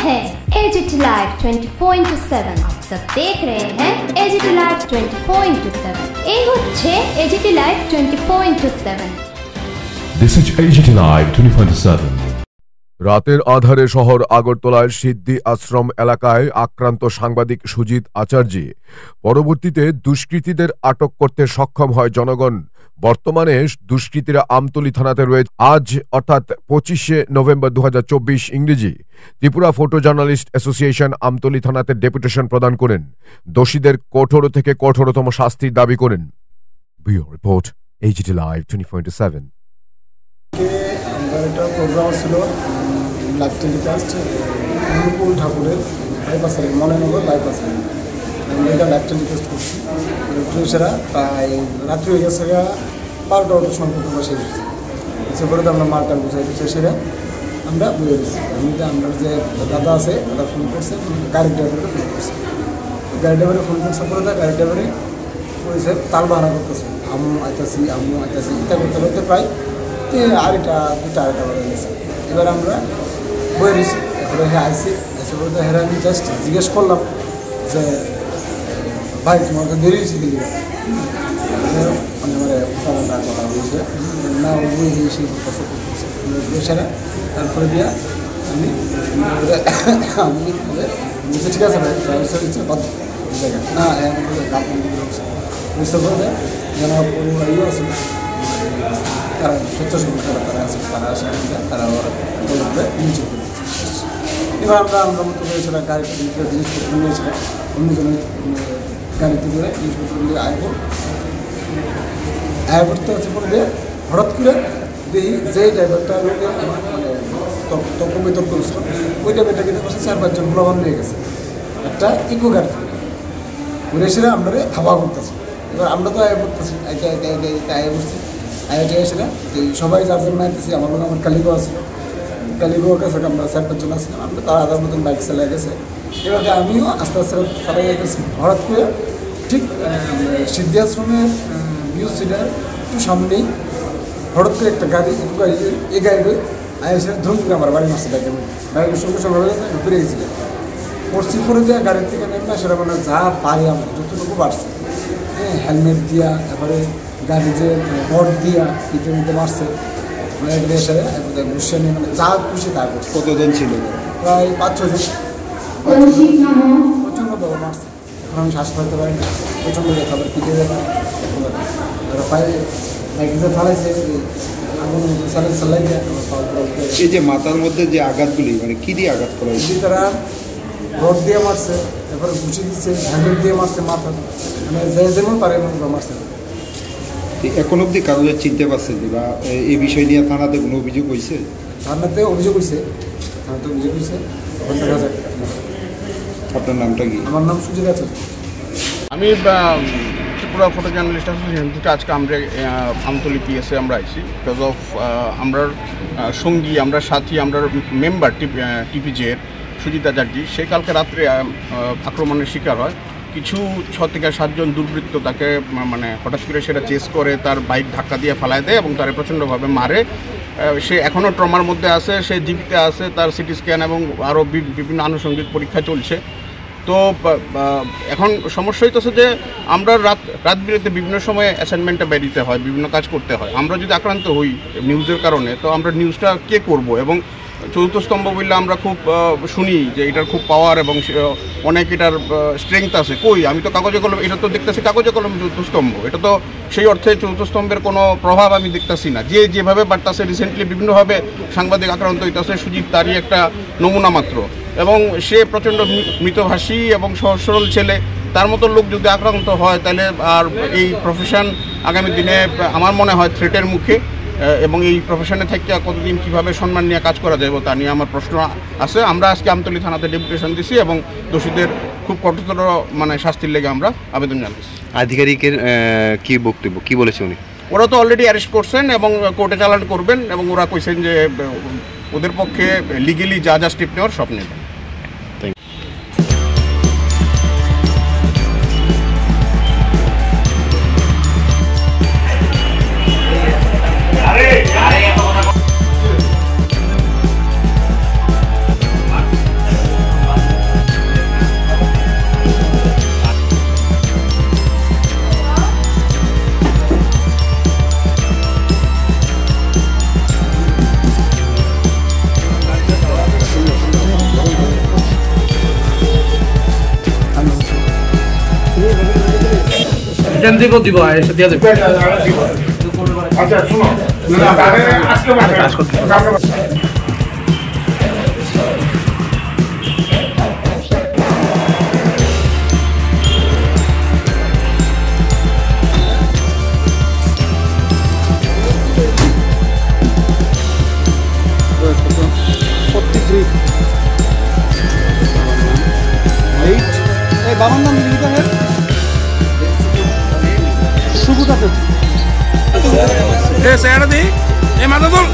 है AGT live 24/7। आप सब देख रहे हैं एजीटी लाइव 24/7। এই হচ্ছে AGT live 24/7। This is AGT Live 24/7। রাতের আধারে শহর আগরতলার সিদ্ধি আশ্রম এলাকায় আক্রান্ত সাংবাদিক সুজিত আচার্যি পরবর্তীতে দুষ্কৃতীদের আটক করতে সক্ষম হয় জনগণ। বর্তমানে দুষ্কৃতীরা আমতলী থানাতে রয়েছে। আজ অর্থাৎ 25শে নভেম্বর 2024 ইংরেজি Tripura photo journalist association Amtali থানাতে ডেপুটেশন প্রদান করেন। দোষীদের কঠোর থেকে কঠোরতম শাস্তির দাবি করেন। Bureau report AGT Live 24/7। একটা প্রোগ্রাম ছিল লাইভ টেলিকাস্ট অনুকূল ঠাকুরের বাইপাসে মনেনগর বাইপাসে আমরা এটা লাইভ টেলিকাস্ট করছি। পুলিশেরা প্রায় রাত্রি হয়ে গেছে 12টার সময় প্রোগ্রাম শেষ হচ্ছে। এসে পরে তো আমরা মালটা বুঝাই দিচ্ছে সেটা আমরা বুঝে দিচ্ছি। আমরা যে দাদা আছে দাদা ফোন করছে, গাড়ি ড্রাইভারকে ফোন করছে। গাড়ি ড্রাইভারে ফোন করছে পরে তা গাড়ি ড্রাইভারে করেছে তাল বাহানা করতেছে আম্মু আইতাছি ইত্যাদি করতে করতে প্রায় আড়াইটা বাজে গেছে। এবার আমরা বয়ে দিচ্ছি। এরপরে হ্যাঁ আইসি এসে বলতে হ্যাঁ আমি জাস্ট জিজ্ঞেস করলাম যে ভাই তোমার তো দেরি হয়েছে দিলি মানে আমার কথা হয়েছে না ওই সেই সেটা তারপরে দিয়া আমি বলছি ঠিক আছে ভাই ইচ্ছে কত জায়গা না বুঝতে পারবে যেন ইয়ে আছে তারা স্বেচ্ছাসেবক তারা আছে, তারা আসে তারা বলবে নিচে করে এবার আমরা মতো করেছিলাম গাড়িতে জিনিসপত্র নিয়েছিলাম অন্যজনের গাড়িতে করে জিনিসপত্র নিয়ে আয় করতে হচ্ছে পরে হঠাৎ করে দেখি যে ড্রাইভারটা মানে তর্ক বিতর্ক করেছিল ওই ড্রাইভারটা কিন্তু পাশে 4-5 জন ভুলাবান নিয়ে গেছে একটা ইকো গাড়ি ঘুরে এসে আমরা ধাবা করতেছি। এবার আমরা তো আয় করতেছি আয় করছি আইআইটি এসেছিলাম সবাই যার জন্য আইতেছি। আমার কালিগো আছে, কালিগোর কাছে আমরা 4-5 জন আসছিলাম। আমরা তার আধার মতন বাইক চালিয়ে গেছে। এবার আমিও আস্তে আস্তে চালাই গেছি। হঠাৎ করে ঠিক সিদ্ধি আশ্রমের নিউজ সিটার একটু সামনেই হঠাৎ করে একটা গাড়ি এই গাড়ি আইসে ধরুন করে আমার বাড়ি মাসে বাইকের সঙ্গে সঙ্গে ঘুরে গেছিলেন পড়ছি পরে দেওয়া গাড়ির থেকে নেন না সেটা মানে যা পারি আমার যতটুকু পারছে হ্যাঁ হেলমেট দিয়া তারপরে গাড়ি যে বট দিয়া পিঠের মধ্যে মারছে মানে এসে ঘুষে নিয়ে মানে যা খুশি তা করছে। কতজন ছিল? প্রায় 5-6 জন। প্রচণ্ড দল মারছে। এখন আমি শ্বাস ফেলতে পারি না, প্রচণ্ড ব্যথা আবার পিঠে ব্যথা পায়ে বাইকে যে ফালাইছে আগুন চালাই দেয়। এই যে মাথার মধ্যে যে আঘাতগুলি মানে কী দিয়ে আঘাত করা হয়েছে? তারা রড দিয়ে মারছে, তারপরে ঘুষি দিচ্ছে, হ্যান্ডেল দিয়ে মারছে মাথা, মানে যে যেমন পারে এমন মারছে। এখন অবধি কাগজে চিনতে পারছে যে বা এই বিষয় নিয়ে থানাতে কোনো অভিযোগ হয়েছে? থানাতে অভিযোগ হয়েছে, আপনার নামটা কি? আমার নাম সুজিত আচার্য। আমি ত্রিপুরা ফটো জার্নালিস্ট অ্যাসোসিয়েশন থেকে আজকে আমরা আমতলী পিএসএ আমরা আইছি বিকজ অফ আমরার সঙ্গী, আমরা সাথী, আমরা মেম্বার টিপিজের সুজিত আচার্যি সে কালকে রাত্রে আক্রমণের শিকার হয়। কিছু 6 থেকে 7 জন দুর্বৃত্ত তাকে মানে হঠাৎ করে সেটা চেস করে তার বাইক ধাক্কা দিয়ে ফেলায় দেয় এবং তারা প্রচণ্ডভাবে মারে। সে এখনও ট্রমার মধ্যে আছে, সে জীবিত আছে, তার সিটি স্ক্যান এবং আরও বিভিন্ন আনুষঙ্গিক পরীক্ষা চলছে। তো এখন সমস্যা হইতেছে যে আমরা রাত বিরেতে বিভিন্ন সময়ে অ্যাসাইনমেন্টে বেরিতে হয়, বিভিন্ন কাজ করতে হয়। আমরা যদি আক্রান্ত হই নিউজের কারণে তো আমরা নিউজটা কে করব? এবং চতুর্থ স্তম্ভ বললে আমরা খুব শুনি যে এটার খুব পাওয়ার এবং অনেক এটার স্ট্রেংথ আছে। কই আমি তো কাগজে কলম, এটা তো দেখতেছি কাগজে কলম চতুর্থ স্তম্ভ, এটা তো সেই অর্থে চতুর্থ স্তম্ভের কোনো প্রভাব আমি দেখতেছি না। যেভাবে বাড়তেছে রিসেন্টলি বিভিন্নভাবে সাংবাদিক আক্রান্ত হইতেছে, সুজিত তারই একটা নমুনা মাত্র। এবং সে প্রচণ্ড মৃতভাষী এবং সহজ সরল ছেলে, তার মতো লোক যদি আক্রান্ত হয় তাহলে আর এই প্রফেশন আগামী দিনে আমার মনে হয় থ্রেটের মুখে। এবং এই প্রফেশনে থেকে কতদিন কীভাবে সম্মান নিয়ে কাজ করা যাবে তা নিয়ে আমার প্রশ্ন আছে। আমরা আজকে আমতলী থানাতে ডেপুটেশন দিছি এবং দোষীদের খুব কঠোরতর মানে শাস্তির লেগে আমরা আবেদন জানাচ্ছি। আধিকারিকের কি বক্তব্য, কি বলেছে উনি? ওরা তো অলরেডি অ্যারেস্ট করছেন এবং কোর্টে চালান করবেন এবং ওরা কইছেন যে ওদের পক্ষে লিগেলি যা স্টেপ নেওয়ার সব নেবেন। যেন দিব দিব এসে দিয়ে দেব আচ্ছা শুনো আজকে কাজ করতে বাবার নাম লিখতে হবে শুভ কাছে এ স্যার দি এ মাদা বল